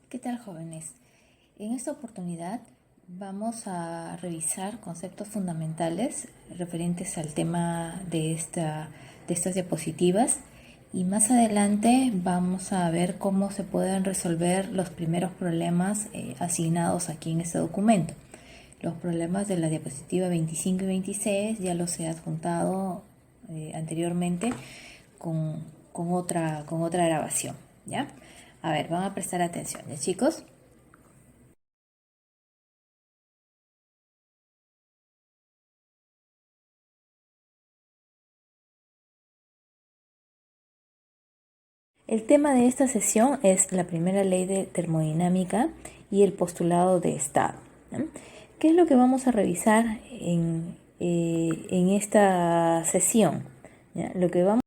¿Qué tal, jóvenes? En esta oportunidad vamos a revisar conceptos fundamentales referentes al tema de estas diapositivas y más adelante vamos a ver cómo se pueden resolver los primeros problemas asignados aquí en este documento. Los problemas de la diapositiva 25 y 26 ya los he adjuntado anteriormente con, con otra grabación, ¿ya? A ver, van a prestar atención, ¿ya, chicos? El tema de esta sesión es la primera ley de termodinámica y el postulado de estado, ¿no? ¿Qué es lo que vamos a revisar en esta sesión? ¿Ya? Lo que vamos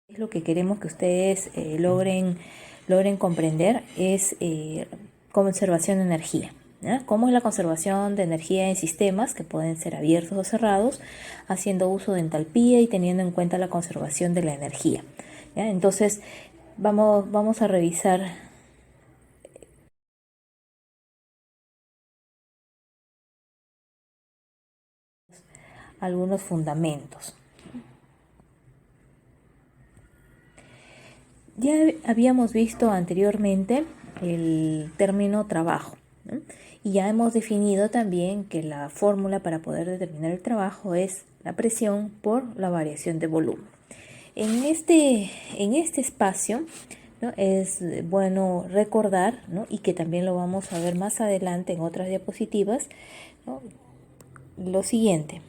es lo que queremos que ustedes logren comprender es conservación de energía. ¿Ya? ¿Cómo es la conservación de energía en sistemas que pueden ser abiertos o cerrados, haciendo uso de entalpía y teniendo en cuenta la conservación de la energía? ¿Ya? Entonces, vamos a revisar algunos fundamentos. Ya habíamos visto anteriormente el término trabajo, ¿no? Y ya hemos definido también que la fórmula para poder determinar el trabajo es la presión por la variación de volumen. En este espacio, ¿no? Es bueno recordar, ¿no? Y que también lo vamos a ver más adelante en otras diapositivas, ¿no? Lo siguiente,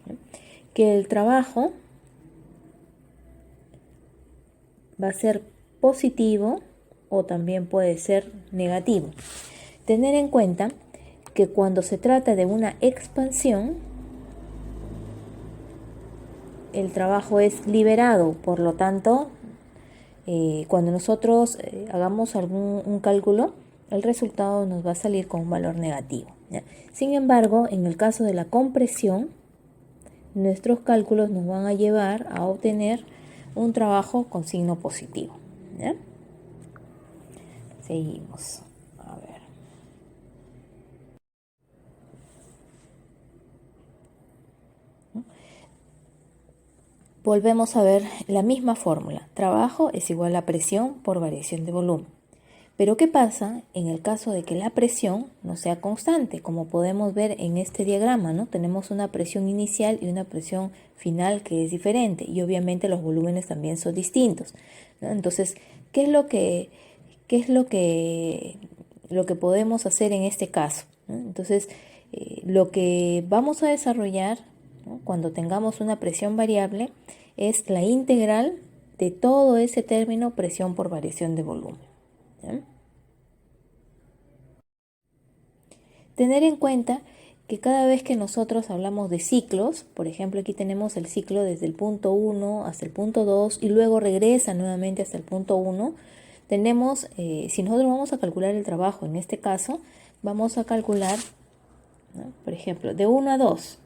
¿no? Que el trabajo va a ser positivo o también puede ser negativo. Tener en cuenta que cuando se trata de una expansión, el trabajo es liberado, por lo tanto, cuando nosotros hagamos un cálculo, el resultado nos va a salir con un valor negativo, ¿ya? Sin embargo, en el caso de la compresión, nuestros cálculos nos van a llevar a obtener un trabajo con signo positivo, ¿ya? Seguimos. A ver. Volvemos a ver la misma fórmula. Trabajo es igual a presión por variación de volumen. Pero ¿qué pasa en el caso de que la presión no sea constante? Como podemos ver en este diagrama, ¿no? Tenemos una presión inicial y una presión final que es diferente y obviamente los volúmenes también son distintos, ¿no? Entonces, qué es lo que podemos hacer en este caso, ¿no? Entonces, lo que vamos a desarrollar, ¿no? Cuando tengamos una presión variable es la integral de todo ese término presión por variación de volumen, ¿ya? Tener en cuenta que cada vez que nosotros hablamos de ciclos, por ejemplo, aquí tenemos el ciclo desde el punto 1 hasta el punto 2 y luego regresa nuevamente hasta el punto 1, tenemos, si nosotros vamos a calcular el trabajo, en este caso, vamos a calcular, ¿no? Por ejemplo, de 1 a 2,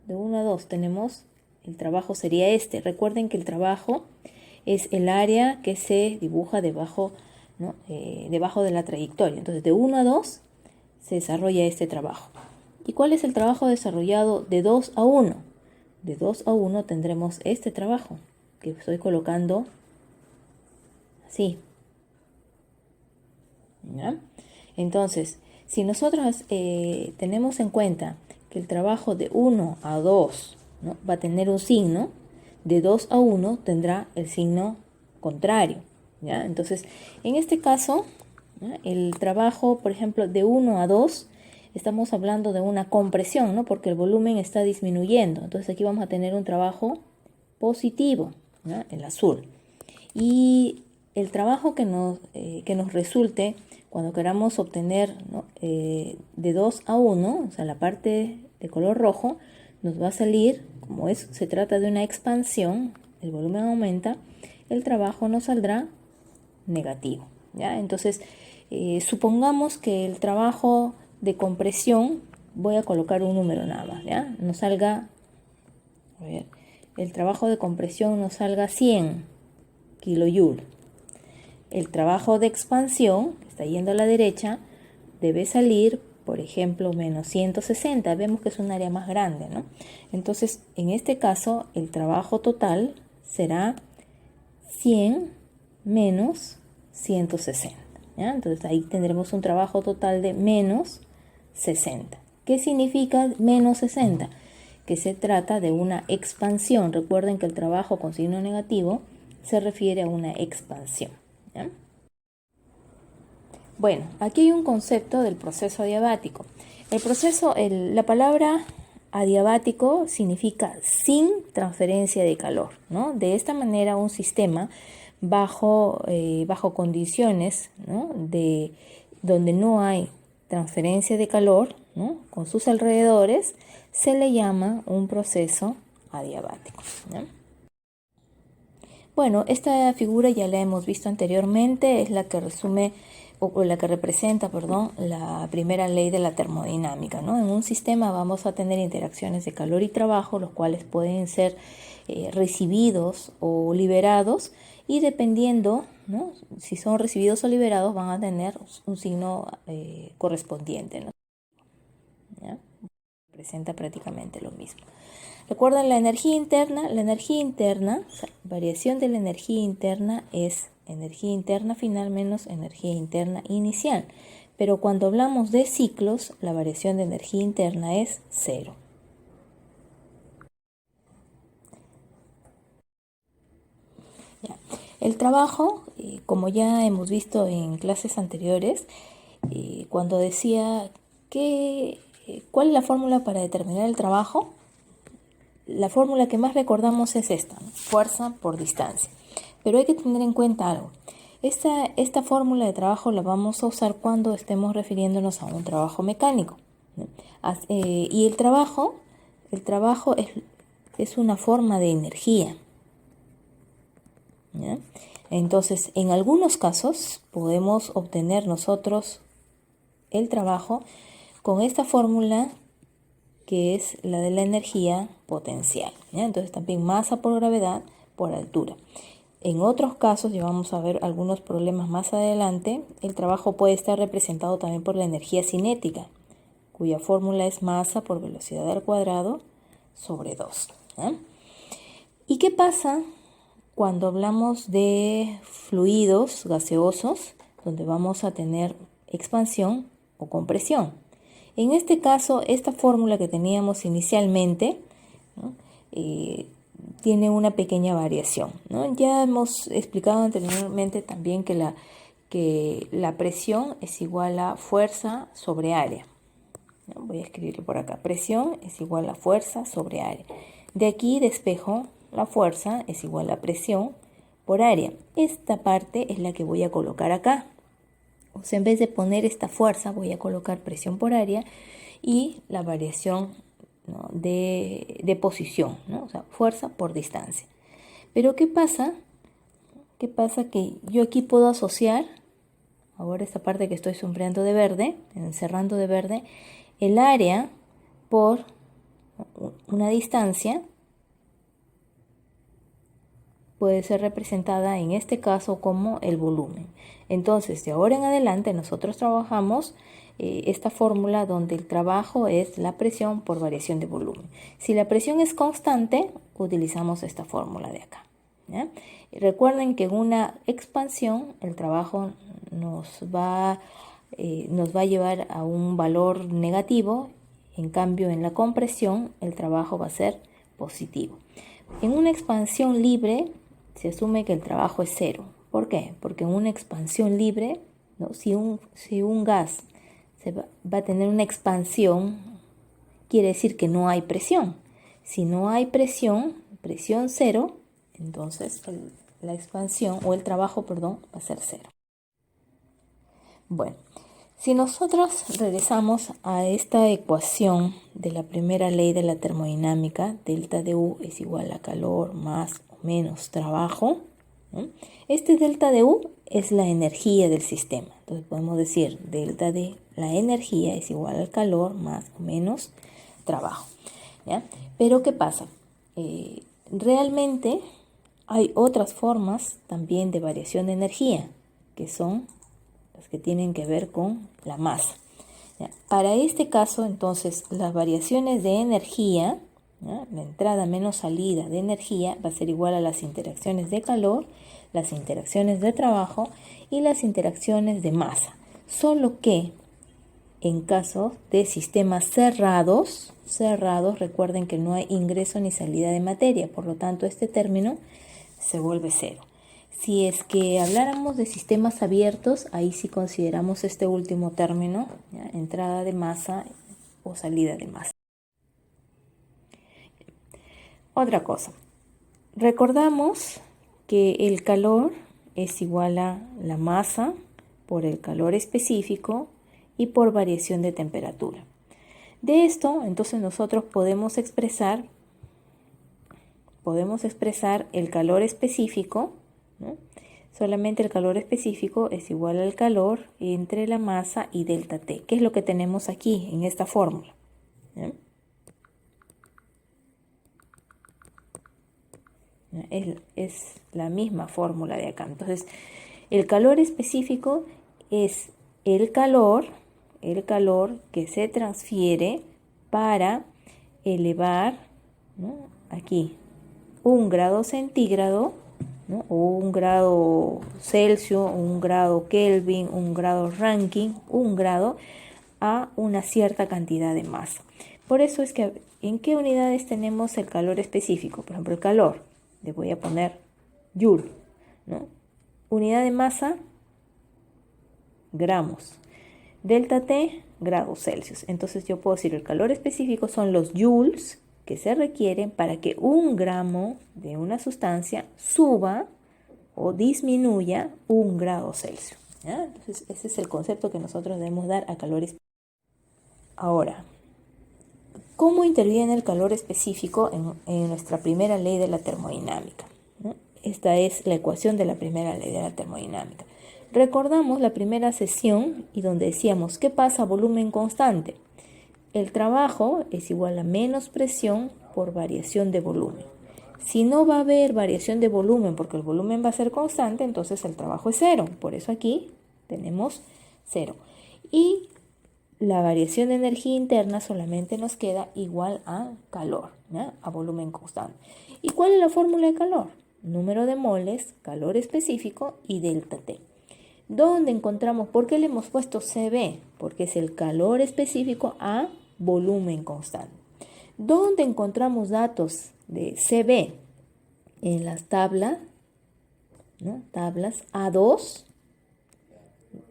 de 1 a 2 tenemos, el trabajo sería este. Recuerden que el trabajo es el área que se dibuja debajo, ¿no? Debajo de la trayectoria. Entonces, de 1 a 2 se desarrolla este trabajo. ¿Y cuál es el trabajo desarrollado de 2 a 1? De 2 a 1 tendremos este trabajo que estoy colocando así, ¿ya? Entonces, si nosotros tenemos en cuenta que el trabajo de 1 a 2, ¿no? va a tener un signo, de 2 a 1 tendrá el signo contrario, ¿ya? Entonces, en este caso, ¿no? El trabajo, por ejemplo, de 1 a 2, estamos hablando de una compresión, ¿no? Porque el volumen está disminuyendo. Entonces, aquí vamos a tener un trabajo positivo, ¿no? El azul. Y el trabajo que nos resulte cuando queramos obtener, ¿no? De 2 a 1, o sea, la parte de color rojo, nos va a salir, como se trata de una expansión, el volumen aumenta, el trabajo nos saldrá negativo, ¿ya? Entonces, supongamos que el trabajo de compresión, voy a colocar un número nada más, ¿ya? Nos salga, a ver, el trabajo de compresión nos salga 100 kilojoule. El trabajo de expansión, que está yendo a la derecha, debe salir, por ejemplo, menos 160. Vemos que es un área más grande, ¿no? Entonces, en este caso, el trabajo total será 100 menos 160, ¿ya? Entonces, ahí tendremos un trabajo total de menos 60. ¿Qué significa menos 60? Que se trata de una expansión. Recuerden que el trabajo con signo negativo se refiere a una expansión, ¿ya? Bueno, aquí hay un concepto del proceso adiabático. La palabra adiabático significa sin transferencia de calor, ¿no? De esta manera, un sistema bajo condiciones, ¿no?, donde no hay transferencia de calor, ¿no?, con sus alrededores, se le llama un proceso adiabático, ¿no? Bueno, esta figura ya la hemos visto anteriormente, es la que resume o la que representa, perdón, la primera ley de la termodinámica, ¿no? En un sistema vamos a tener interacciones de calor y trabajo, los cuales pueden ser recibidos o liberados, y dependiendo, ¿no?, si son recibidos o liberados, van a tener un signo correspondiente, ¿no? ¿Ya? Representa prácticamente lo mismo. Recuerden la energía interna. La energía interna, o sea, variación de la energía interna es energía interna final menos energía interna inicial. Pero cuando hablamos de ciclos, la variación de energía interna es 0. Ya. El trabajo, como ya hemos visto en clases anteriores, cuando decía ¿cuál es la fórmula para determinar el trabajo? La fórmula que más recordamos es esta, ¿no?, fuerza por distancia. Pero hay que tener en cuenta algo. Esta fórmula de trabajo la vamos a usar cuando estemos refiriéndonos a un trabajo mecánico, ¿no? Y el trabajo es una forma de energía, ¿ya? Entonces, en algunos casos podemos obtener nosotros el trabajo con esta fórmula, que es la de la energía potencial, ¿ya? Entonces también masa por gravedad por altura. En otros casos, ya vamos a ver algunos problemas más adelante, el trabajo puede estar representado también por la energía cinética, cuya fórmula es masa por velocidad al cuadrado sobre 2, ¿ya? ¿Y qué pasa cuando hablamos de fluidos gaseosos, donde vamos a tener expansión o compresión? En este caso, esta fórmula que teníamos inicialmente, ¿no?, tiene una pequeña variación, ¿no? Ya hemos explicado anteriormente también que la presión es igual a fuerza sobre área, ¿no? Voy a escribirlo por acá. Presión es igual a fuerza sobre área. De aquí despejo la fuerza es igual a presión por área. Esta parte es la que voy a colocar acá. O sea, en vez de poner esta fuerza, voy a colocar presión por área y la variación, ¿no?, de posición, ¿no? O sea, fuerza por distancia. Pero ¿qué pasa? ¿Qué pasa? Que yo aquí puedo asociar, ahora esta parte que estoy sombreando de verde, encerrando de verde, el área por una distancia puede ser representada en este caso como el volumen. Entonces, de ahora en adelante nosotros trabajamos esta fórmula donde el trabajo es la presión por variación de volumen. Si la presión es constante, utilizamos esta fórmula de acá, ¿ya? Y recuerden que en una expansión el trabajo nos va a llevar a un valor negativo. En cambio, en la compresión el trabajo va a ser positivo. En una expansión libre se asume que el trabajo es 0. ¿Por qué? Porque en una expansión libre, ¿no?, si un gas va a tener una expansión, quiere decir que no hay presión. Si no hay presión 0, entonces la expansión o el trabajo, perdón, va a ser 0. Bueno, si nosotros regresamos a esta ecuación de la primera ley de la termodinámica, delta de U es igual a calor más o menos trabajo, ¿no? Este delta de U es la energía del sistema. Entonces podemos decir delta de la energía es igual al calor más o menos trabajo, ¿ya? Pero ¿qué pasa? Realmente hay otras formas también de variación de energía, que son las que tienen que ver con la masa. ¿Ya? Para este caso, entonces, las variaciones de energía, ¿ya? La entrada menos salida de energía va a ser igual a las interacciones de calor, las interacciones de trabajo y las interacciones de masa. Solo que en caso de sistemas cerrados, recuerden que no hay ingreso ni salida de materia, por lo tanto este término se vuelve cero. Si es que habláramos de sistemas abiertos, ahí sí consideramos este último término, ¿ya? Entrada de masa o salida de masa. Otra cosa, recordamos que el calor es igual a la masa por el calor específico y por variación de temperatura. De esto, entonces nosotros podemos expresar el calor específico, ¿no? Solamente el calor específico es igual al calor entre la masa y delta T, que es lo que tenemos aquí en esta fórmula, ¿no? Es la misma fórmula de acá. Entonces, el calor específico es el calor que se transfiere para elevar, ¿no? Aquí 1 grado centígrado, ¿no? O 1 grado Celsius, 1 grado Kelvin, 1 grado Rankine, 1 grado a una cierta cantidad de masa. Por eso es que ¿en qué unidades tenemos el calor específico? Por ejemplo, el calor, le voy a poner Joule, ¿no? Unidad de masa, gramos. Delta T, grados Celsius. Entonces yo puedo decir el calor específico son los joules que se requieren para que 1 gramo de una sustancia suba o disminuya 1 grado Celsius, ¿ya? Entonces ese es el concepto que nosotros debemos dar a calor específico. Ahora, ¿cómo interviene el calor específico en nuestra primera ley de la termodinámica? ¿No? Esta es la ecuación de la primera ley de la termodinámica. Recordamos la primera sesión y donde decíamos, ¿qué pasa a volumen constante? El trabajo es igual a menos presión por variación de volumen. Si no va a haber variación de volumen porque el volumen va a ser constante, entonces el trabajo es cero. Por eso aquí tenemos cero. Y la variación de energía interna solamente nos queda igual a calor, ¿ya? A volumen constante. ¿Y cuál es la fórmula de calor? Número de moles, calor específico y delta T. ¿Dónde encontramos? ¿Por qué le hemos puesto CB? Porque es el calor específico a volumen constante. ¿Dónde encontramos datos de CB? En las tablas, ¿no? Tablas A2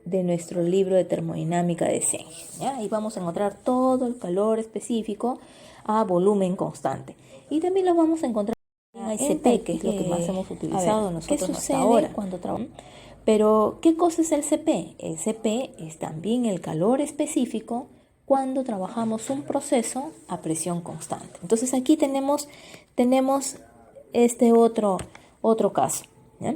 de nuestro libro de termodinámica de Senge, ¿ya? Ahí vamos a encontrar todo el calor específico a volumen constante. Y también lo vamos a encontrar en CP, que es lo que más hemos utilizado nosotros hasta ahora cuando trabajamos. Pero, ¿qué cosa es el CP? El CP es también el calor específico cuando trabajamos un proceso a presión constante. Entonces aquí tenemos este otro caso, ¿ya?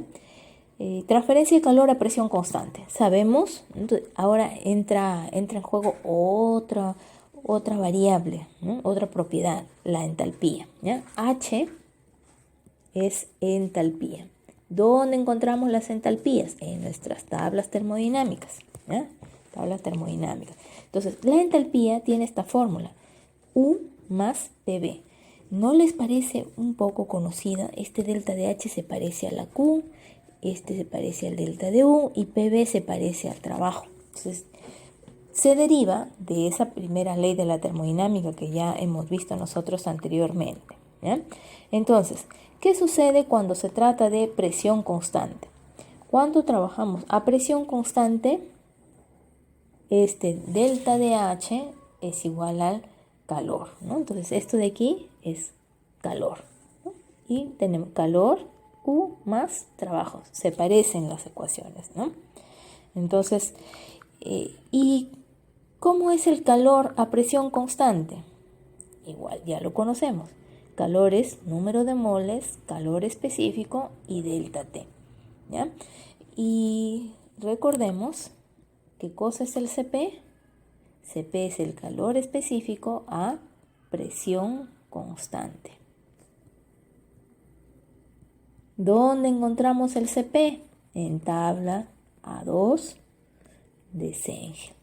Transferencia de calor a presión constante. Sabemos, entonces, ahora entra en juego otra variable, ¿no? Otra propiedad, la entalpía, ¿ya? H es entalpía. ¿Dónde encontramos las entalpías? En nuestras tablas termodinámicas, ¿ya? Tablas termodinámicas. Entonces, la entalpía tiene esta fórmula, U más PV. ¿No les parece un poco conocida? Este delta de H se parece a la Q, este se parece al delta de U y PV se parece al trabajo. Entonces, se deriva de esa primera ley de la termodinámica que ya hemos visto nosotros anteriormente, ¿ya? Entonces, ¿qué sucede cuando se trata de presión constante? Cuando trabajamos a presión constante, este delta de H es igual al calor, ¿no? Entonces, esto de aquí es calor, ¿no? Y tenemos calor U más trabajo. Se parecen las ecuaciones, ¿no? Entonces, ¿y cómo es el calor a presión constante? Igual, ya lo conocemos. Calor es número de moles, calor específico y delta T, ¿ya? Y recordemos, ¿qué cosa es el CP? CP es el calor específico a presión constante. ¿Dónde encontramos el CP? En tabla A2 de Senge.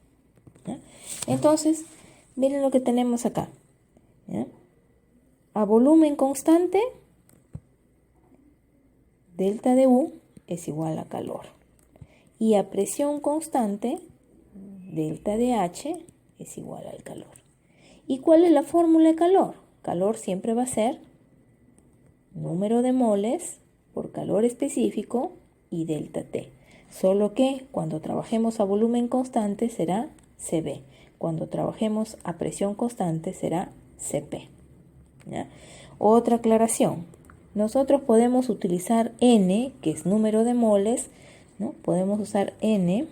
¿Ya? Entonces, miren lo que tenemos acá. ¿Ya? A volumen constante, delta de U es igual a calor. Y a presión constante, delta de H es igual al calor. ¿Y cuál es la fórmula de calor? Calor siempre va a ser número de moles por calor específico y delta T. Solo que cuando trabajemos a volumen constante será CB. Cuando trabajemos a presión constante será CP. ¿Ya? Otra aclaración. Nosotros podemos utilizar N, que es número de moles, ¿no? Podemos usar N,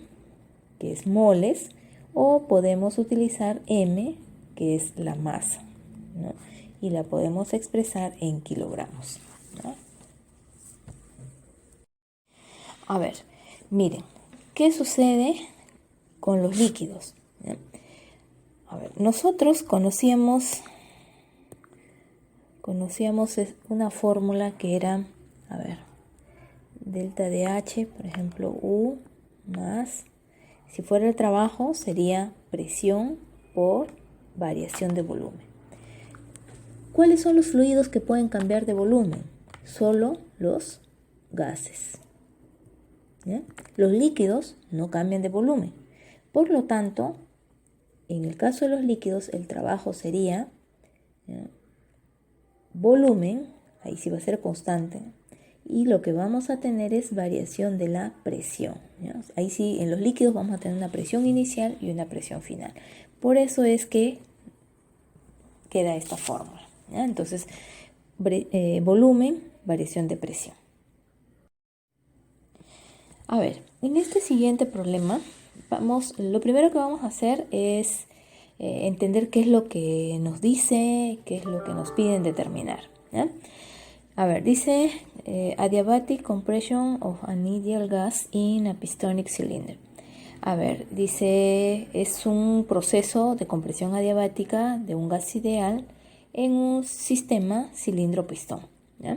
que es moles, o podemos utilizar M, que es la masa, ¿no? Y la podemos expresar en kilogramos, ¿no? A ver, miren, ¿qué sucede con los líquidos? ¿Ya? A ver, nosotros conocíamos una fórmula que era, a ver, delta de H, por ejemplo, U más, si fuera el trabajo, sería presión por variación de volumen. ¿Cuáles son los fluidos que pueden cambiar de volumen? Solo los gases. ¿Ya? Los líquidos no cambian de volumen. Por lo tanto, en el caso de los líquidos, el trabajo sería, ¿ya?, volumen, ahí sí va a ser constante, y lo que vamos a tener es variación de la presión, ¿ya? Ahí sí, en los líquidos vamos a tener una presión inicial y una presión final. Por eso es que queda esta fórmula, ¿ya? Entonces, volumen, variación de presión. A ver, en este siguiente problema, lo primero que vamos a hacer es entender qué es lo que nos dice, qué es lo que nos piden determinar, ¿ya? A ver, dice adiabatic compression of an ideal gas in a pistonic cylinder. A ver, dice, es un proceso de compresión adiabática de un gas ideal en un sistema cilindro-pistón, ¿ya?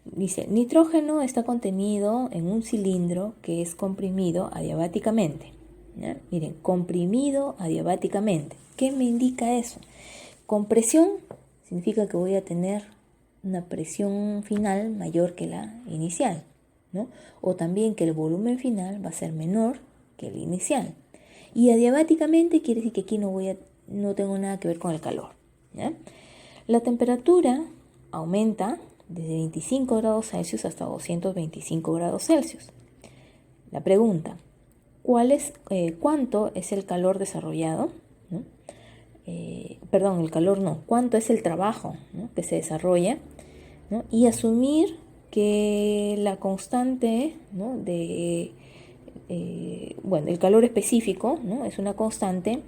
Dice, nitrógeno está contenido en un cilindro que es comprimido adiabáticamente, ¿ya? Miren, comprimido adiabáticamente. ¿Qué me indica eso? Compresión significa que voy a tener una presión final mayor que la inicial, ¿no? O también que el volumen final va a ser menor que el inicial. Y adiabáticamente quiere decir que aquí no tengo nada que ver con el calor, ¿ya? La temperatura aumenta desde 25 grados Celsius hasta 225 grados Celsius. La pregunta, ¿cuánto es el calor desarrollado? ¿No? El calor no, ¿cuánto es el trabajo, ¿no?, que se desarrolla? ¿No? Y asumir que la constante, ¿no?, el calor específico, ¿no?, es una constante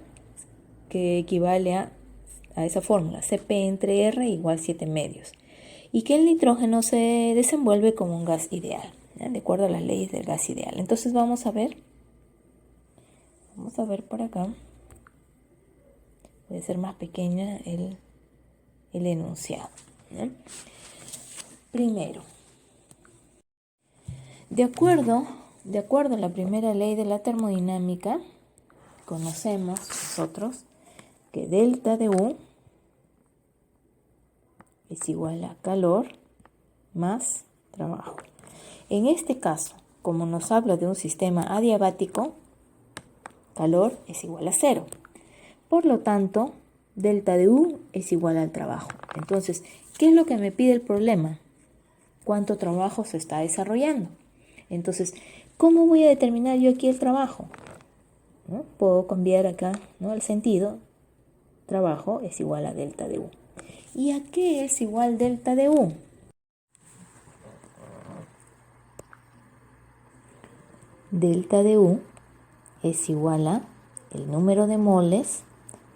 que equivale a esa fórmula, Cp entre R igual 7 medios. Y que el nitrógeno se desenvuelve como un gas ideal, ¿ya?, de acuerdo a las leyes del gas ideal. Entonces vamos a ver por acá. Puede ser más pequeña el enunciado, ¿ya? Primero, de acuerdo a la primera ley de la termodinámica, conocemos nosotros que delta de U es igual a calor más trabajo. En este caso, como nos habla de un sistema adiabático, calor es igual a 0. Por lo tanto, delta de U es igual al trabajo. Entonces, ¿qué es lo que me pide el problema? ¿Cuánto trabajo se está desarrollando? Entonces, ¿cómo voy a determinar yo aquí el trabajo? ¿No? Puedo cambiar acá, ¿no?, el sentido. Trabajo es igual a delta de U. ¿Y a qué es igual delta de U? Delta de U es igual a el número de moles,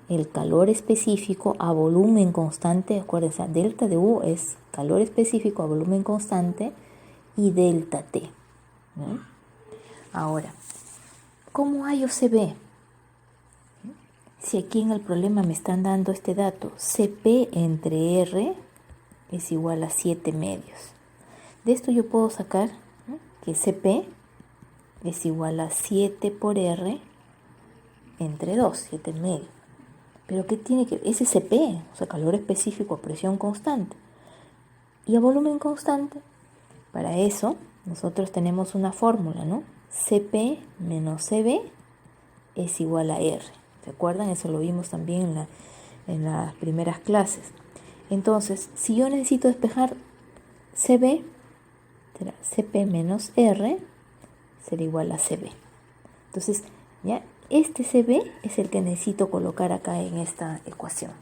el calor específico a volumen constante. Acuérdense, delta de U es calor específico a volumen constante y delta T, ¿no? Ahora, ¿cómo hallo CB? Si aquí en el problema me están dando este dato, CP entre R es igual a 7 medios. De esto yo puedo sacar, ¿no?, que CP es igual a 7 por R entre 2, 7 medios. Pero ¿qué tiene que ver? Ese CP, o sea, calor específico a presión constante. Y a volumen constante, para eso nosotros tenemos una fórmula, ¿no? CP menos CB es igual a R. ¿Se acuerdan? Eso lo vimos también en las primeras clases. Entonces, si yo necesito despejar CB, será CP menos R será igual a CB. Entonces, ya este CB es el que necesito colocar acá en esta ecuación,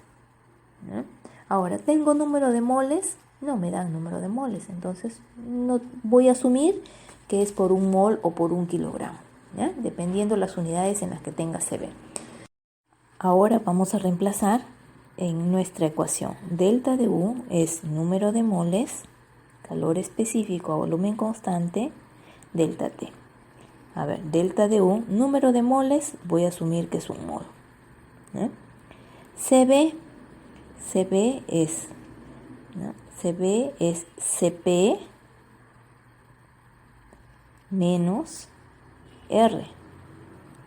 ¿no? Ahora, ¿tengo número de moles? No me dan número de moles, entonces no voy a asumir que es por un mol o por un kilogramo, ¿ya?, dependiendo las unidades en las que tenga CB. Ahora vamos a reemplazar en nuestra ecuación. Delta de U es número de moles, calor específico a volumen constante, delta T. A ver, delta de U, número de moles, voy a asumir que es un mol, ¿no? CB es, ¿no?, CB es CP menos R,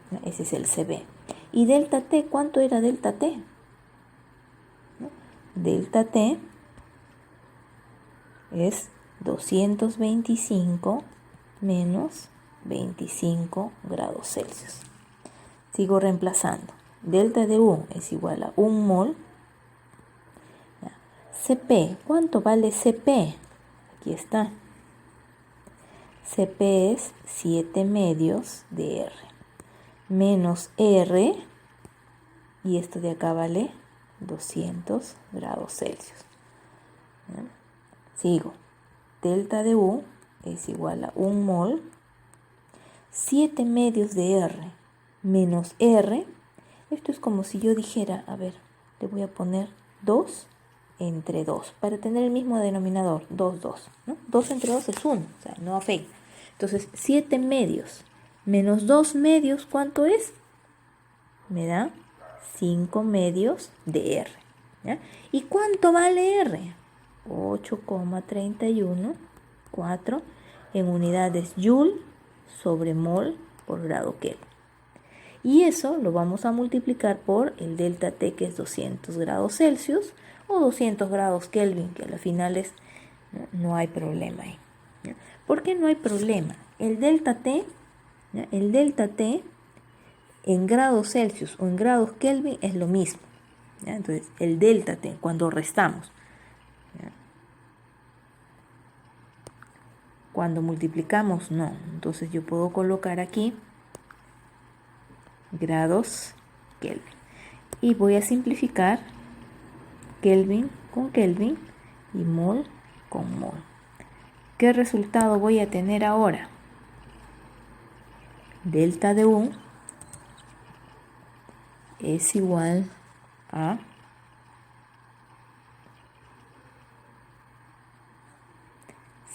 ¿no? Ese es el CB. ¿Y delta T? ¿Cuánto era delta T? ¿No? Delta T es 225 menos 25 grados Celsius. Sigo reemplazando. Delta de U es igual a 1 mol. CP, ¿cuánto vale CP? Aquí está. CP es 7 medios de R. Menos R, y esto de acá vale 200 grados Celsius. ¿No? Sigo. Delta de U es igual a 1 mol. 7 medios de R menos R. Esto es como si yo dijera, a ver, le voy a poner 2 entre 2, para tener el mismo denominador, 2, 2, ¿no? 2 entre 2 es 1, o sea, no afecta. Entonces, 7 medios menos 2 medios, ¿cuánto es? Me da 5 medios de R, ¿ya? ¿Y cuánto vale R? 8,314 en unidades Joule sobre mol por grado Kelvin. Y eso lo vamos a multiplicar por el delta T, que es 200 grados Celsius o 200 grados Kelvin, que al final es, no hay problema ahí, ¿ya? ¿Por qué no hay problema? El delta T, ¿ya?, el delta T en grados Celsius o en grados Kelvin es lo mismo, ¿ya? Entonces, el delta T, cuando restamos, ¿ya?, cuando multiplicamos, no. Entonces yo puedo colocar aquí grados Kelvin. Y voy a simplificar Kelvin con Kelvin y mol con mol. ¿Qué resultado voy a tener ahora? Delta de U es igual a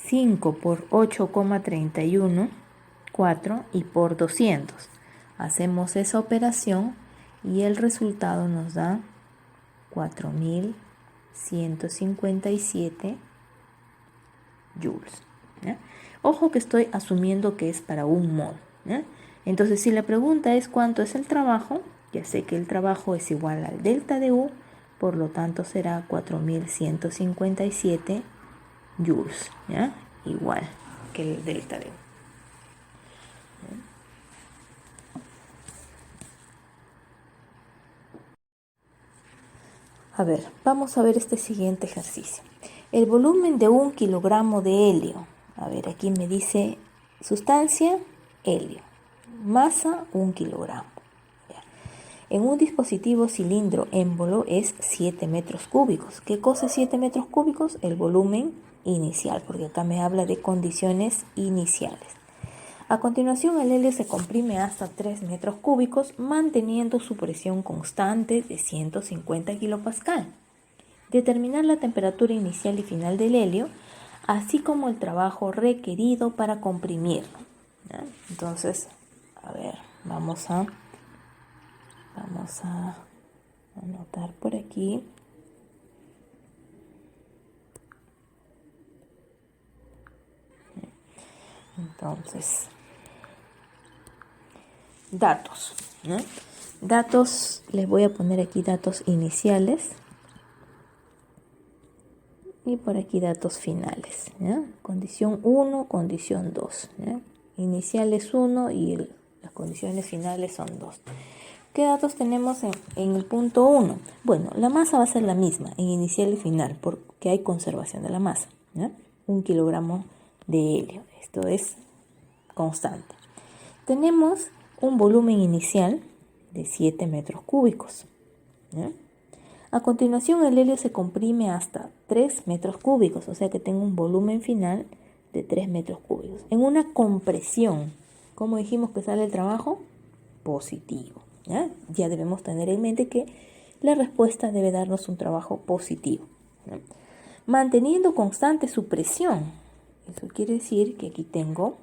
5 por 8,314 y por 200. Hacemos esa operación y el resultado nos da 4157 joules, ¿ya? Ojo que estoy asumiendo que es para un mol, ¿ya? Entonces, si la pregunta es cuánto es el trabajo, ya sé que el trabajo es igual al delta de U, por lo tanto será 4157 joules, ¿ya?, igual que el delta de U. A ver, vamos a ver este siguiente ejercicio. El volumen de 1 kilogramo de helio. A ver, aquí me dice sustancia, helio. Masa, 1 kilogramo. En un dispositivo cilindro émbolo es 7 metros cúbicos. ¿Qué cosa es 7 metros cúbicos? El volumen inicial, porque acá me habla de condiciones iniciales. A continuación, el helio se comprime hasta 3 metros cúbicos, manteniendo su presión constante de 150 kilopascal. Determinar la temperatura inicial y final del helio, así como el trabajo requerido para comprimirlo. ¿ya? Entonces, a ver, vamos a anotar por aquí. Entonces, datos, ¿no? Datos, les voy a poner aquí datos iniciales y por aquí datos finales, ¿ya? Condición 1, condición 2, ¿ya? Iniciales 1 y las condiciones finales son 2. ¿Qué datos tenemos en el punto 1? Bueno, la masa va a ser la misma en inicial y final porque hay conservación de la masa, ¿ya? 1 kilogramo de helio, esto es constante. Tenemos un volumen inicial de 7 metros cúbicos, ¿ya? A continuación el helio se comprime hasta 3 metros cúbicos, o sea que tengo un volumen final de 3 metros cúbicos. En una compresión, ¿cómo dijimos que sale el trabajo? Positivo, ¿ya? Ya debemos tener en mente que la respuesta debe darnos un trabajo positivo, ¿ya? Manteniendo constante su presión, eso quiere decir que aquí tengo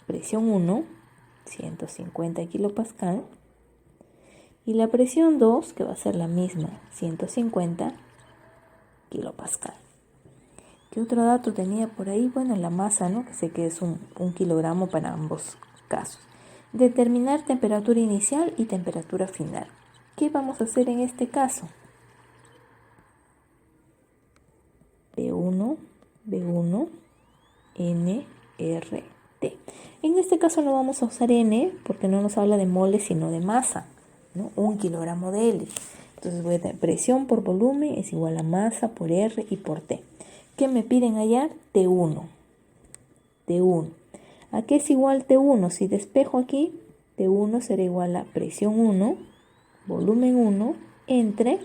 presión 1, 150 kilopascal, y la presión 2, que va a ser la misma, 150 kilopascal. ¿Qué otro dato tenía por ahí? Bueno, la masa, ¿no? Que sé que es un kilogramo para ambos casos. Determinar temperatura inicial y temperatura final. ¿Qué vamos a hacer en este caso? B1, N, R, T. En este caso no vamos a usar N porque no nos habla de moles sino de masa, ¿no? 1 kilogramo de helio. Entonces voy a tener presión por volumen es igual a masa por R y por T. ¿Qué me piden hallar? T1. T1. ¿A qué es igual T1? Si despejo aquí, T1 será igual a presión 1, volumen 1, entre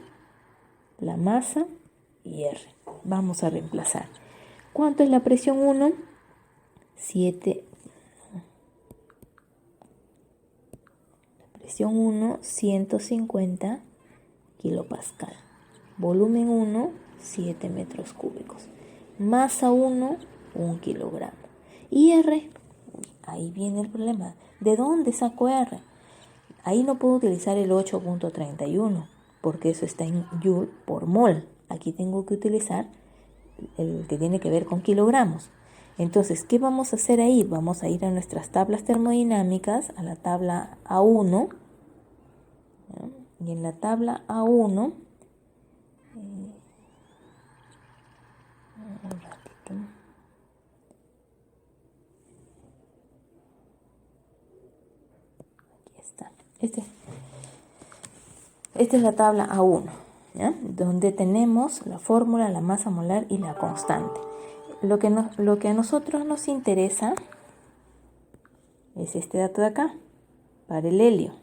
la masa y R. Vamos a reemplazar. ¿Cuánto es la presión 1? 7. Presión 1, 150 kilopascal. Volumen 1, 7 metros cúbicos. Masa 1, 1 kilogramo. Y R, ahí viene el problema. ¿De dónde saco R? Ahí no puedo utilizar el 8.31 porque eso está en joule por mol. Aquí tengo que utilizar el que tiene que ver con kilogramos. Entonces, ¿qué vamos a hacer ahí? Vamos a ir a nuestras tablas termodinámicas, a la tabla A1. ¿Ya? Y en la tabla A1, un ratito. Aquí está. Esta es la tabla A1, ¿ya? Donde tenemos la fórmula, la masa molar y la constante. Lo que a nosotros nos interesa es este dato de acá, para el helio.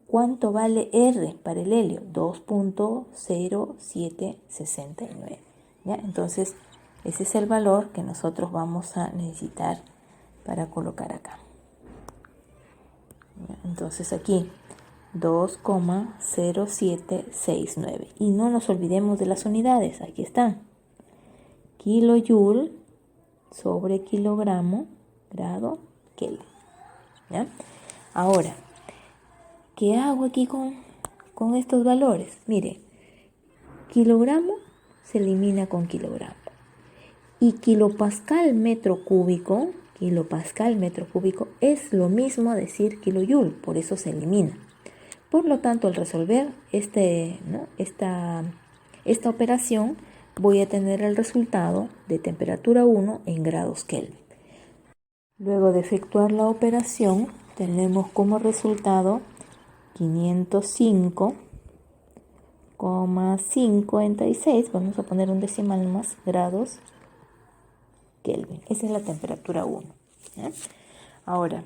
¿Cuánto vale R para el helio? 2.0769. ¿Ya? Entonces, ese es el valor que nosotros vamos a necesitar para colocar acá. ¿Ya? Entonces aquí 2,0769. Y no nos olvidemos de las unidades, aquí están. Kilojoule sobre kilogramo, grado, Kelvin. ¿Ya? Ahora, ¿qué hago aquí con estos valores? Mire, kilogramo se elimina con kilogramo. Y kilopascal metro cúbico es lo mismo a decir kilojoule, por eso se elimina. Por lo tanto, al resolver esta operación, voy a tener el resultado de temperatura 1 en grados Kelvin. Luego de efectuar la operación, tenemos como resultado 505,56, vamos a poner un decimal más, grados Kelvin. Esa es la temperatura 1. ¿Ya? Ahora,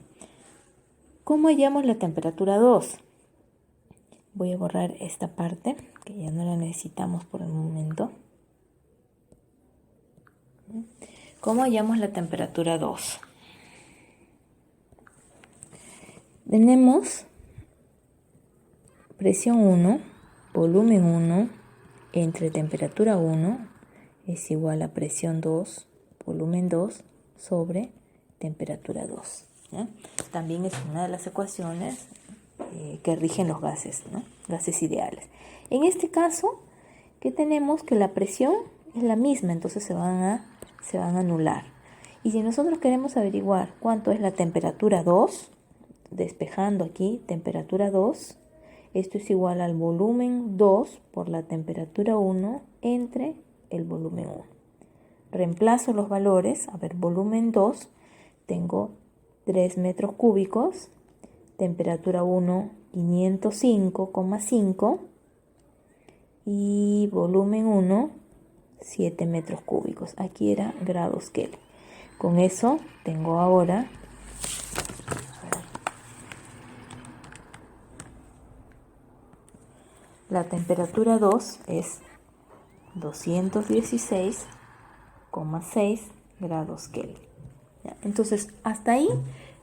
¿cómo hallamos la temperatura 2? Voy a borrar esta parte, que ya no la necesitamos por el momento. ¿Cómo hallamos la temperatura 2? Tenemos presión 1, volumen 1, entre temperatura 1, es igual a presión 2, volumen 2 sobre temperatura 2. ¿Ya? También es una de las ecuaciones que rigen los gases, ¿no? Gases ideales. En este caso, que tenemos que la presión es la misma, entonces se van a anular. Y si nosotros queremos averiguar cuánto es la temperatura 2, despejando aquí temperatura 2, esto es igual al volumen 2 por la temperatura 1 entre el volumen 1. Reemplazo los valores, a ver, volumen 2, tengo 3 metros cúbicos, temperatura 1, 505,5 y volumen 1, 7 metros cúbicos. Aquí era grados Kelvin. Con eso tengo ahora, la temperatura 2 es 216,6 grados Kelvin. ¿Ya? Entonces, hasta ahí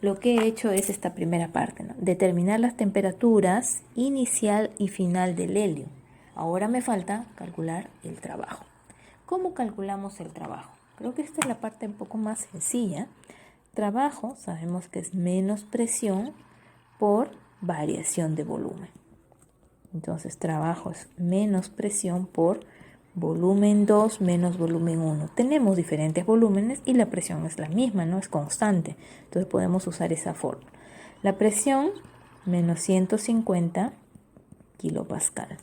lo que he hecho es esta primera parte, ¿no? Determinar las temperaturas inicial y final del helio. Ahora me falta calcular el trabajo. ¿Cómo calculamos el trabajo? Creo que esta es la parte un poco más sencilla. Trabajo, sabemos que es menos presión por variación de volumen. Entonces, trabajo es menos presión por volumen 2 menos volumen 1. Tenemos diferentes volúmenes y la presión es la misma, no es constante. Entonces podemos usar esa fórmula. La presión menos 150 kilopascal.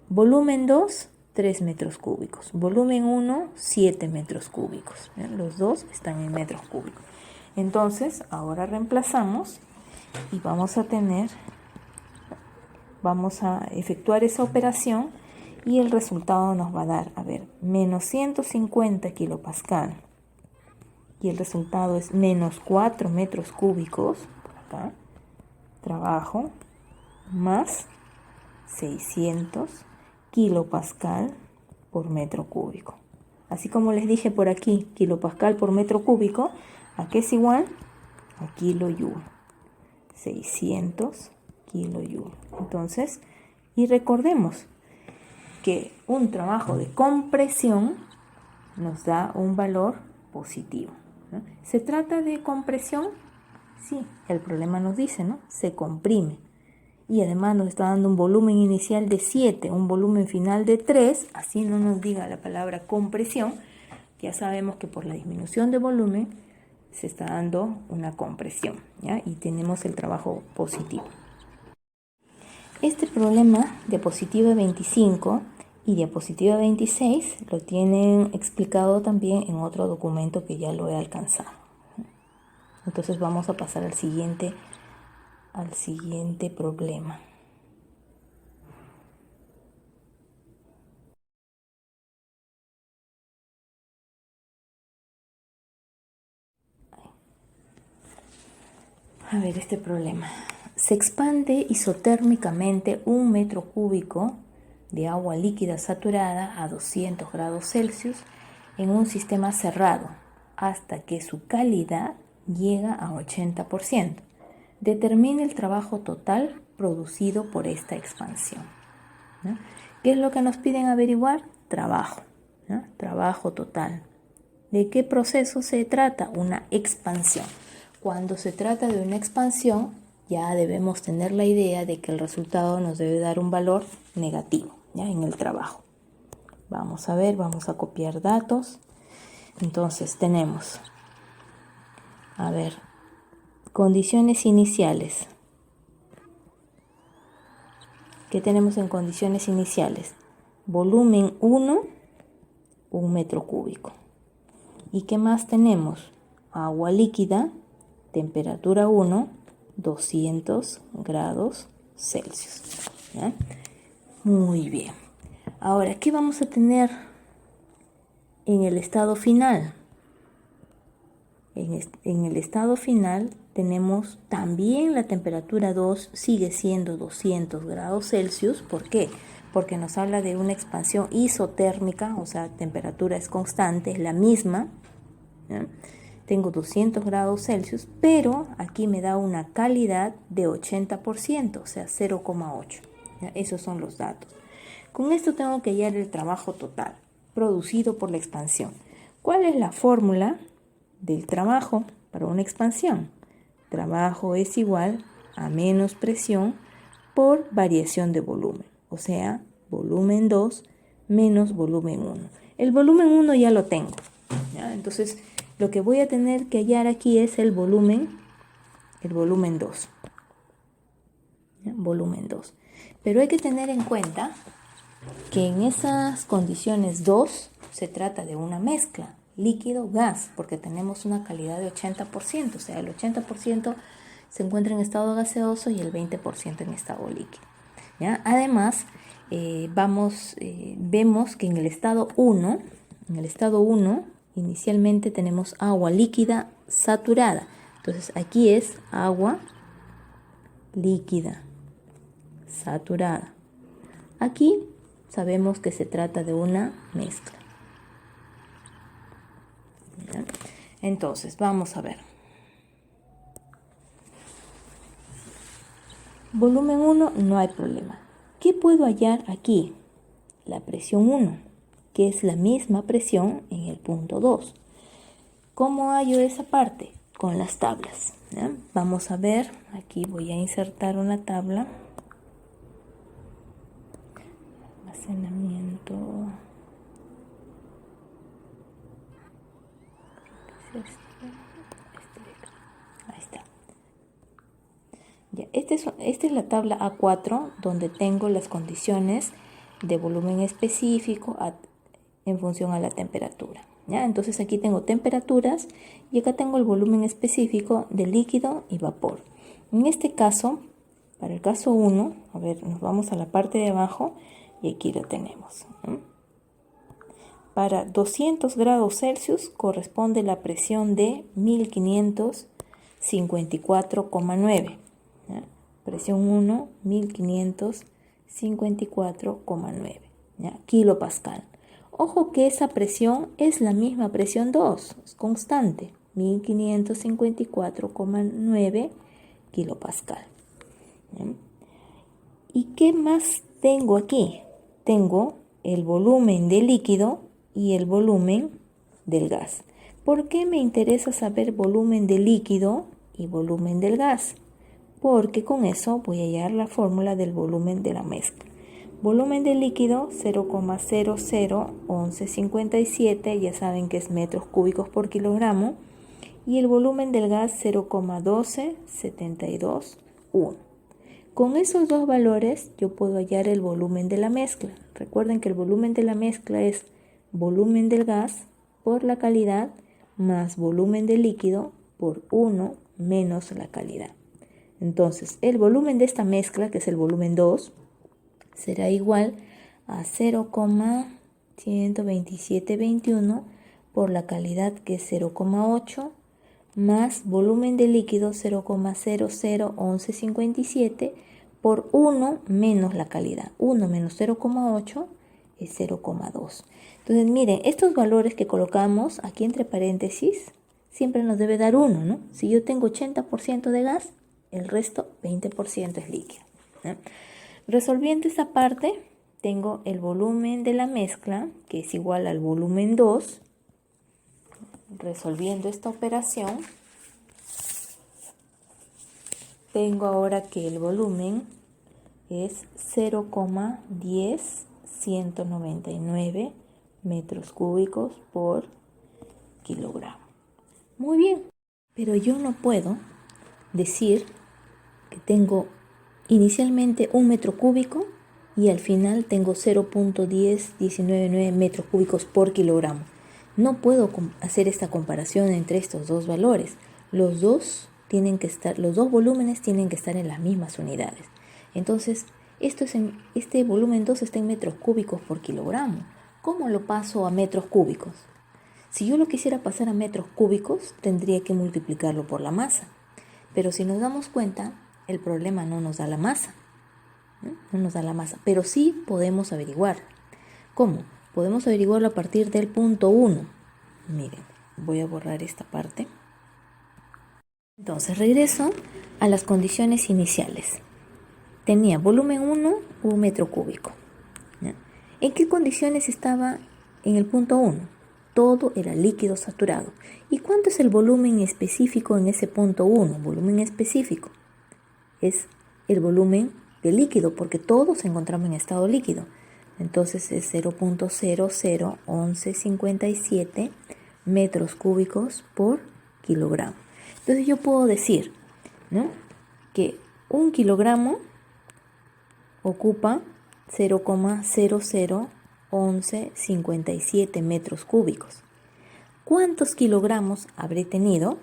Volumen 2, 3 metros cúbicos. Volumen 1, 7 metros cúbicos. ¿Ven? Los dos están en metros cúbicos. Entonces, ahora reemplazamos y vamos a efectuar esa operación. Y el resultado nos va a dar, a ver, menos 150 kilopascal. Y el resultado es menos 4 metros cúbicos, por acá, trabajo, más 600 kilopascal por metro cúbico. Así como les dije por aquí, kilopascal por metro cúbico, ¿a qué es igual? A kilojoule. 600 kilojoule. Entonces, y recordemos que un trabajo de compresión nos da un valor positivo, ¿no? ¿Se trata de compresión? Sí, el problema nos dice, ¿no? Se comprime. Y además nos está dando un volumen inicial de 7, un volumen final de 3, así no nos diga la palabra compresión, ya sabemos que por la disminución de volumen se está dando una compresión, ¿ya? Y tenemos el trabajo positivo. Este problema, diapositiva 25 y diapositiva 26, lo tienen explicado también en otro documento que ya lo he alcanzado. Entonces vamos a pasar al siguiente problema. A ver, este problema. Se expande isotérmicamente 1 metro cúbico de agua líquida saturada a 200 grados Celsius en un sistema cerrado hasta que su calidad llega a 80%. Determine el trabajo total producido por esta expansión, ¿no? ¿Qué es lo que nos piden averiguar? Trabajo, ¿no? Trabajo total. ¿De qué proceso se trata? Una expansión. Cuando se trata de una expansión, ya debemos tener la idea de que el resultado nos debe dar un valor negativo, ¿ya? En el trabajo. Vamos a ver, vamos a copiar datos. Entonces tenemos, a ver, condiciones iniciales. ¿Qué tenemos en condiciones iniciales? Volumen 1, 1 metro cúbico. ¿Y qué más tenemos? Agua líquida, temperatura 1, 200 grados Celsius. ¿Ya? Muy bien. Ahora, ¿qué vamos a tener en el estado final? En el estado final tenemos también la temperatura 2 sigue siendo 200 grados Celsius. ¿Por qué? Porque nos habla de una expansión isotérmica, o sea, temperatura es constante, es la misma, ¿ya? Tengo 200 grados Celsius, pero aquí me da una calidad de 80%, o sea, 0,8. ¿Ya? Esos son los datos. Con esto tengo que hallar el trabajo total. producido por la expansión. ¿Cuál es la fórmula del trabajo para una expansión? Trabajo es igual a menos presión por variación de volumen, o sea, volumen 2 menos volumen 1. El volumen 1 ya lo tengo, ¿ya? Entonces, lo que voy a tener que hallar aquí es el volumen 2. ¿Ya? Volumen 2. Pero hay que tener en cuenta que en esas condiciones 2 se trata de una mezcla líquido-gas, porque tenemos una calidad de 80%, o sea, el 80% se encuentra en estado gaseoso y el 20% en estado líquido. ¿Ya? Además, vemos que en el estado 1, inicialmente tenemos agua líquida saturada. Entonces, aquí es agua líquida saturada. Aquí sabemos que se trata de una mezcla. ¿Ya? Entonces, vamos a ver. Volumen 1 no hay problema. ¿Qué puedo hallar aquí? La presión 1, que es la misma presión en el punto 2. ¿Cómo hallo esa parte? Con las tablas. ¿Ya? Vamos a ver, aquí voy a insertar una tabla. Almacenamiento. Ahí está. Ya, esta es la tabla A4 donde tengo las condiciones de volumen específico en función a la temperatura. ¿Ya? Entonces aquí tengo temperaturas y acá tengo el volumen específico de líquido y vapor. En este caso, para el caso 1, a ver, nos vamos a la parte de abajo y aquí lo tenemos. Para 200 grados Celsius corresponde la presión de 1554,9. ¿Ya? Presión 1, 1554,9 kilopascal. Ojo que esa presión es la misma presión 2, es constante, 1554,9 kilopascal. ¿Ya? ¿Y qué más tengo aquí? Tengo el volumen del líquido y el volumen del gas. ¿Por qué me interesa saber volumen del líquido y volumen del gas? Porque con eso voy a hallar la fórmula del volumen de la mezcla. Volumen del líquido 0,001157, ya saben que es metros cúbicos por kilogramo, y el volumen del gas 0,12721. Con esos dos valores yo puedo hallar el volumen de la mezcla. Recuerden que el volumen de la mezcla es volumen del gas por la calidad más volumen del líquido por 1 menos la calidad. Entonces, el volumen de esta mezcla, que es el volumen 2, será igual a 0,12721 por la calidad, que es 0,8, más volumen de líquido 0,001157 por 1 menos la calidad. 1 menos 0,8 es 0,2. Entonces, miren, estos valores que colocamos aquí entre paréntesis siempre nos debe dar 1, ¿no? Si yo tengo 80% de gas, el resto 20% es líquido, ¿no? Resolviendo esta parte, tengo el volumen de la mezcla, que es igual al volumen 2. Resolviendo esta operación, tengo ahora que el volumen es 0,10199 metros cúbicos por kilogramo. Muy bien, pero yo no puedo decir que tengo inicialmente 1 metro cúbico y al final tengo 0,10199 metros cúbicos por kilogramo. No puedo hacer esta comparación entre estos dos valores. Los dos volúmenes tienen que estar en las mismas unidades. Entonces, este volumen 2 está en metros cúbicos por kilogramo. ¿Cómo lo paso a metros cúbicos? Si yo lo quisiera pasar a metros cúbicos, tendría que multiplicarlo por la masa. Pero si nos damos cuenta, el problema no nos da la masa. No nos da la masa, pero sí podemos averiguar. ¿Cómo? Podemos averiguarlo a partir del punto 1. Miren, voy a borrar esta parte. Entonces regreso a las condiciones iniciales. Tenía volumen 1, 1 metro cúbico. ¿Ya? ¿En qué condiciones estaba en el punto 1. Todo era líquido saturado. ¿Y cuánto es el volumen específico en ese punto 1? Volumen específico es el volumen de líquido, porque todos se encontramos en estado líquido. Entonces es 0.001157 metros cúbicos por kilogramo. Entonces yo puedo decir, ¿no?, que un kilogramo ocupa 0.001157 metros cúbicos. ¿Cuántos kilogramos habré tenido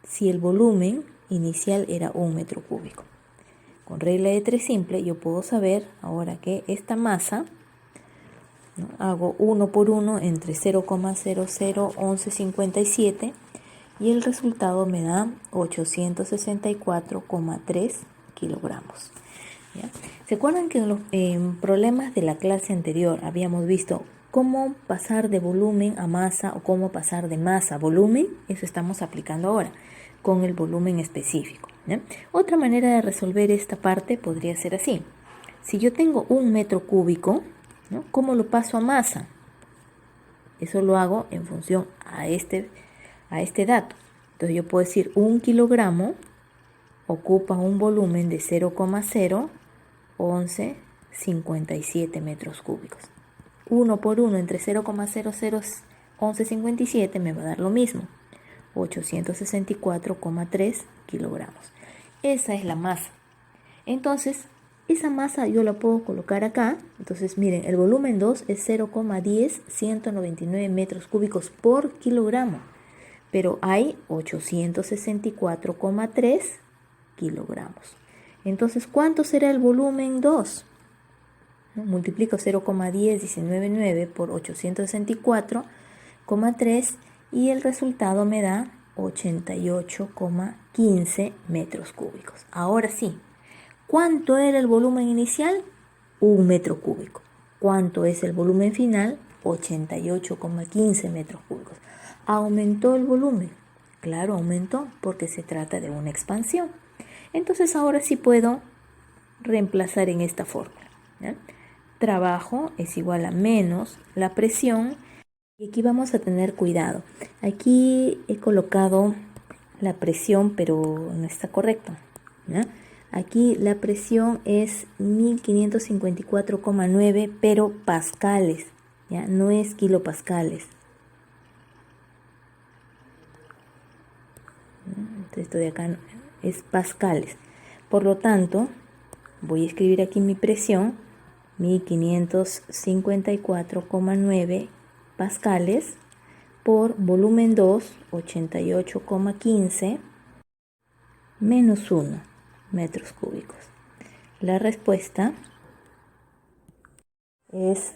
si el volumen inicial era 1 metro cúbico? Con regla de 3 simple yo puedo saber ahora que esta masa, ¿no?, hago 1 por 1 entre 0.001157 y el resultado me da 864,3 kilogramos. ¿Ya? ¿Se acuerdan que en los problemas de la clase anterior habíamos visto cómo pasar de volumen a masa o cómo pasar de masa a volumen? Eso estamos aplicando ahora con el volumen específico, ¿ya? Otra manera de resolver esta parte podría ser así. Si yo tengo 1 metro cúbico, ¿no?, ¿cómo lo paso a masa? Eso lo hago en función a este dato. Entonces yo puedo decir 1 kilogramo ocupa un volumen de 0.01157 metros cúbicos. 1 por 1 entre 0.001157 me va a dar lo mismo, 864,3 kilogramos. Esa es la masa. Entonces, esa masa yo la puedo colocar acá. Entonces, miren, el volumen 2 es 0,10199 metros cúbicos por kilogramo, pero hay 864,3 kilogramos. Entonces, ¿cuánto será el volumen 2? ¿No? Multiplico 0,10199 por 864,3 y el resultado me da 88,15 metros cúbicos. Ahora sí, ¿cuánto era el volumen inicial? 1 metro cúbico. ¿Cuánto es el volumen final? 88,15 metros cúbicos. ¿Aumentó el volumen? Claro, aumentó porque se trata de una expansión. Entonces ahora sí puedo reemplazar en esta fórmula, ¿ya? Trabajo es igual a menos la presión. Y aquí vamos a tener cuidado. Aquí he colocado la presión, pero no está correcto, ¿ya? Aquí la presión es 1554,9, pero pascales, ¿ya? No es kilopascales. Esto de acá es pascales. Por lo tanto, voy a escribir aquí mi presión, 1554,9 pascales por volumen 2, 88,15 menos 1 metros cúbicos. La respuesta es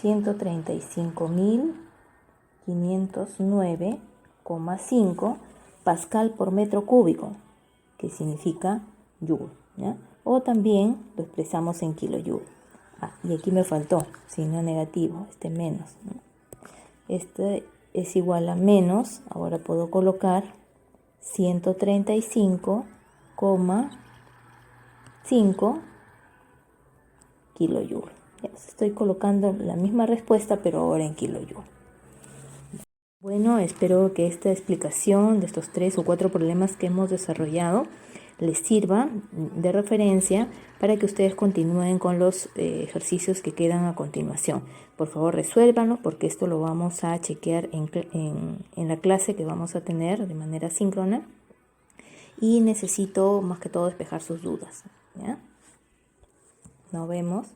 135.509,5 pascal por metro cúbico, que significa joule, ¿ya? O también lo expresamos en kilojoule. Y aquí me faltó, signo negativo, menos, ¿no? Este es igual a menos, ahora puedo colocar 135,5 kilojoule. Estoy colocando la misma respuesta, pero ahora en kilojoule. Bueno, espero que esta explicación de estos 3 o 4 problemas que hemos desarrollado les sirva de referencia para que ustedes continúen con los ejercicios que quedan a continuación. Por favor, resuélvanlo porque esto lo vamos a chequear en la clase que vamos a tener de manera síncrona y necesito más que todo despejar sus dudas, ¿ya? Nos vemos.